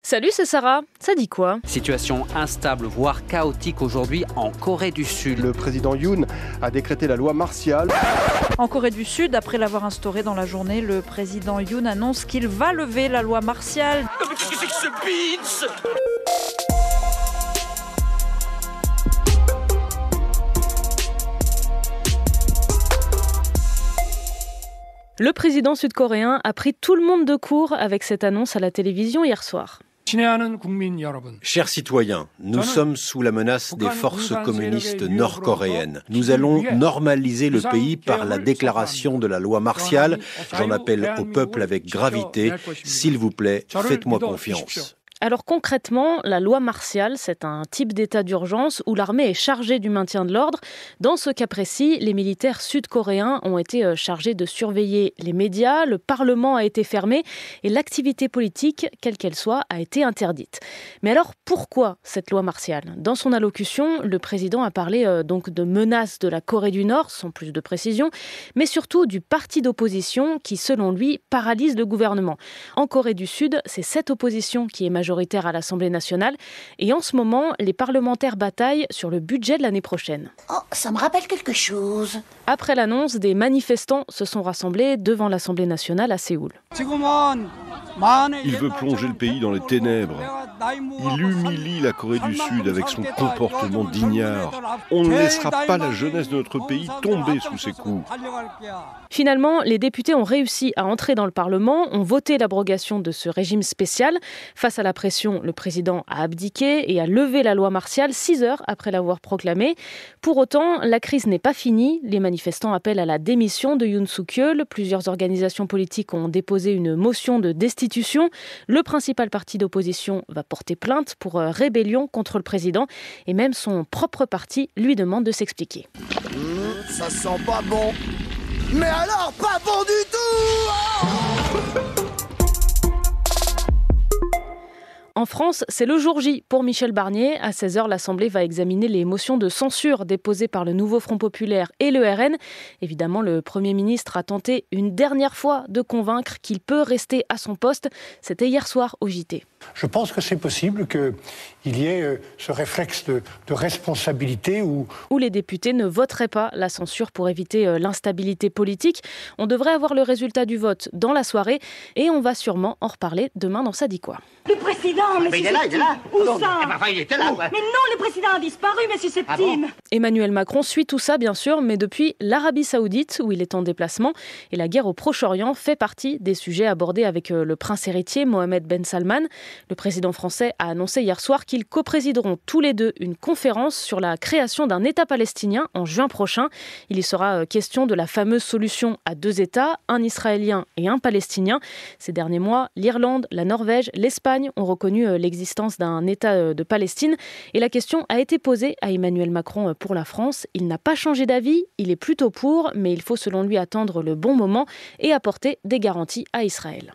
Salut, c'est Sarah. Ça dit quoi? Situation instable, voire chaotique aujourd'hui en Corée du Sud. Le président Yoon a décrété la loi martiale. En Corée du Sud, après l'avoir instaurée dans la journée, le président Yoon annonce qu'il va lever la loi martiale. Mais qu'est-ce que c'est que ce beans? Le président sud-coréen a pris tout le monde de court avec cette annonce à la télévision hier soir. Chers citoyens, nous sommes sous la menace des forces communistes nord-coréennes. Nous allons normaliser le pays par la déclaration de la loi martiale. J'en appelle au peuple avec gravité. S'il vous plaît, faites-moi confiance. Alors concrètement, la loi martiale, c'est un type d'état d'urgence où l'armée est chargée du maintien de l'ordre. Dans ce cas précis, les militaires sud-coréens ont été chargés de surveiller les médias, le Parlement a été fermé et l'activité politique, quelle qu'elle soit, a été interdite. Mais alors pourquoi cette loi martiale? Dans son allocution, le président a parlé donc de menaces de la Corée du Nord, sans plus de précision, mais surtout du parti d'opposition qui, selon lui, paralyse le gouvernement. En Corée du Sud, c'est cette opposition qui est majoritaire à l'Assemblée nationale. Et en ce moment, les parlementaires bataillent sur le budget de l'année prochaine. Oh, ça me rappelle quelque chose. Après l'annonce, des manifestants se sont rassemblés devant l'Assemblée nationale à Séoul. Il veut plonger le pays dans les ténèbres. Il humilie la Corée du Sud avec son comportement d'ignare. On ne laissera pas la jeunesse de notre pays tomber sous ses coups. Finalement, les députés ont réussi à entrer dans le Parlement, ont voté l'abrogation de ce régime spécial. Face à la pression, le président a abdiqué et a levé la loi martiale 6 heures après l'avoir proclamée. Pour autant, la crise n'est pas finie. Les manifestants appellent à la démission de Yoon Suk-yeol. Plusieurs organisations politiques ont déposé une motion de destitution. Le principal parti d'opposition va porter plainte pour rébellion contre le président. Et même son propre parti lui demande de s'expliquer. Ça sent pas bon. Mais alors, pas bon du tout! En France, c'est le jour J pour Michel Barnier. À 16h, l'Assemblée va examiner les motions de censure déposées par le Nouveau Front Populaire et le RN. Évidemment, le Premier ministre a tenté une dernière fois de convaincre qu'il peut rester à son poste. C'était hier soir au JT. Je pense que c'est possible qu'il y ait ce réflexe de responsabilité où les députés ne voteraient pas la censure pour éviter l'instabilité politique. On devrait avoir le résultat du vote dans la soirée et on va sûrement en reparler demain dans Ça dit quoi. Le président, mais il est là. Où ça? Il était là, ouais. Mais non, le président a disparu, monsieur Septime. Emmanuel Macron suit tout ça, bien sûr, mais depuis l'Arabie Saoudite, où il est en déplacement. Et la guerre au Proche-Orient fait partie des sujets abordés avec le prince héritier Mohammed Ben Salman. Le président français a annoncé hier soir qu'ils coprésideront tous les deux une conférence sur la création d'un État palestinien en juin prochain. Il y sera question de la fameuse solution à 2 États, un israélien et un palestinien. Ces derniers mois, l'Irlande, la Norvège, l'Espagne ont reconnu l'existence d'un État de Palestine. Et la question a été posée à Emmanuel Macron pour la France. Il n'a pas changé d'avis, il est plutôt pour, mais il faut selon lui attendre le bon moment et apporter des garanties à Israël.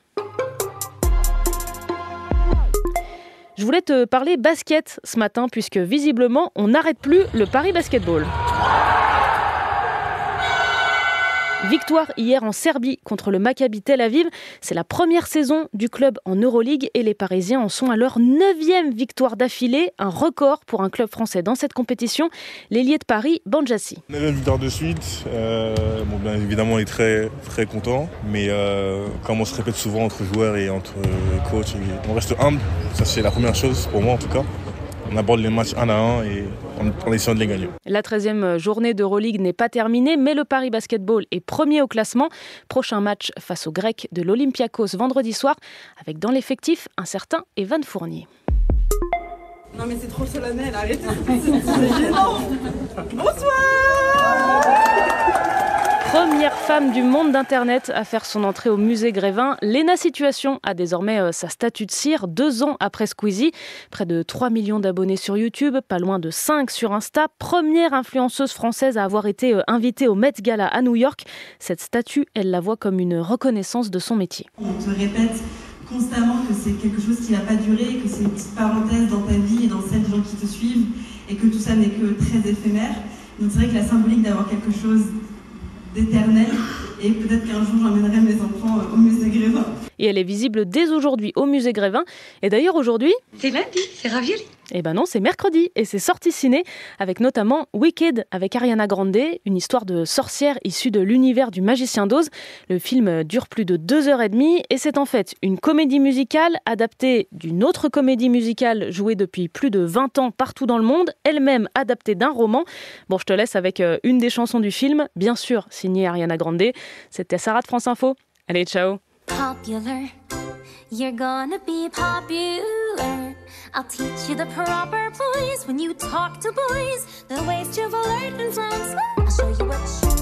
Je voulais te parler basket ce matin puisque visiblement on n'arrête plus le Paris Basketball. Victoire hier en Serbie contre le Maccabi Tel Aviv. C'est la première saison du club en Euroleague et les Parisiens en sont à leur 9e victoire d'affilée, un record pour un club français dans cette compétition. L'ailier de Paris, Banjassi. 9e victoire de suite. Bien évidemment, on est très, très content, mais comme on se répète souvent entre joueurs et entre coachs, on reste humble. Ça, c'est la première chose pour moi en tout cas. On aborde les matchs 1 à 1 et en essayant de les gagner. La 13e journée d'Euroleague n'est pas terminée, mais le Paris Basketball est premier au classement. Prochain match face aux Grecs de l'Olympiakos vendredi soir, avec dans l'effectif un certain Evan Fournier. Non mais c'est trop solennel, arrêtez, c'est gênant. Bonsoir. Première femme du monde d'Internet à faire son entrée au musée Grévin, Léna Situation a désormais sa statue de cire 2 ans après Squeezie. Près de 3 millions d'abonnés sur YouTube, pas loin de 5 sur Insta. Première influenceuse française à avoir été invitée au Met Gala à New York. Cette statue, elle la voit comme une reconnaissance de son métier. On te répète constamment que c'est quelque chose qui n'a pas duré, que c'est une petite parenthèse dans ta vie et dans celle des gens qui te suivent et que tout ça n'est que très éphémère. Donc c'est vrai que la symbolique d'avoir quelque chose d'éternel et peut-être qu'un jour j'emmènerai mes enfants au musée Grévin. Et elle est visible dès aujourd'hui au musée Grévin. Et d'ailleurs aujourd'hui... C'est lundi, c'est ravioli. Eh ben non, c'est mercredi et c'est sortie ciné avec notamment Wicked avec Ariana Grande, une histoire de sorcière issue de l'univers du Magicien d'Oz. Le film dure plus de 2h30 et c'est en fait une comédie musicale adaptée d'une autre comédie musicale jouée depuis plus de 20 ans partout dans le monde, elle-même adaptée d'un roman. Bon, je te laisse avec une des chansons du film, bien sûr signée Ariana Grande. C'était Sarah de France Info. Allez, ciao. Popular, you're gonna be popular. I'll teach you the proper voice when you talk to boys, the ways to flirt and songs. I'll show you what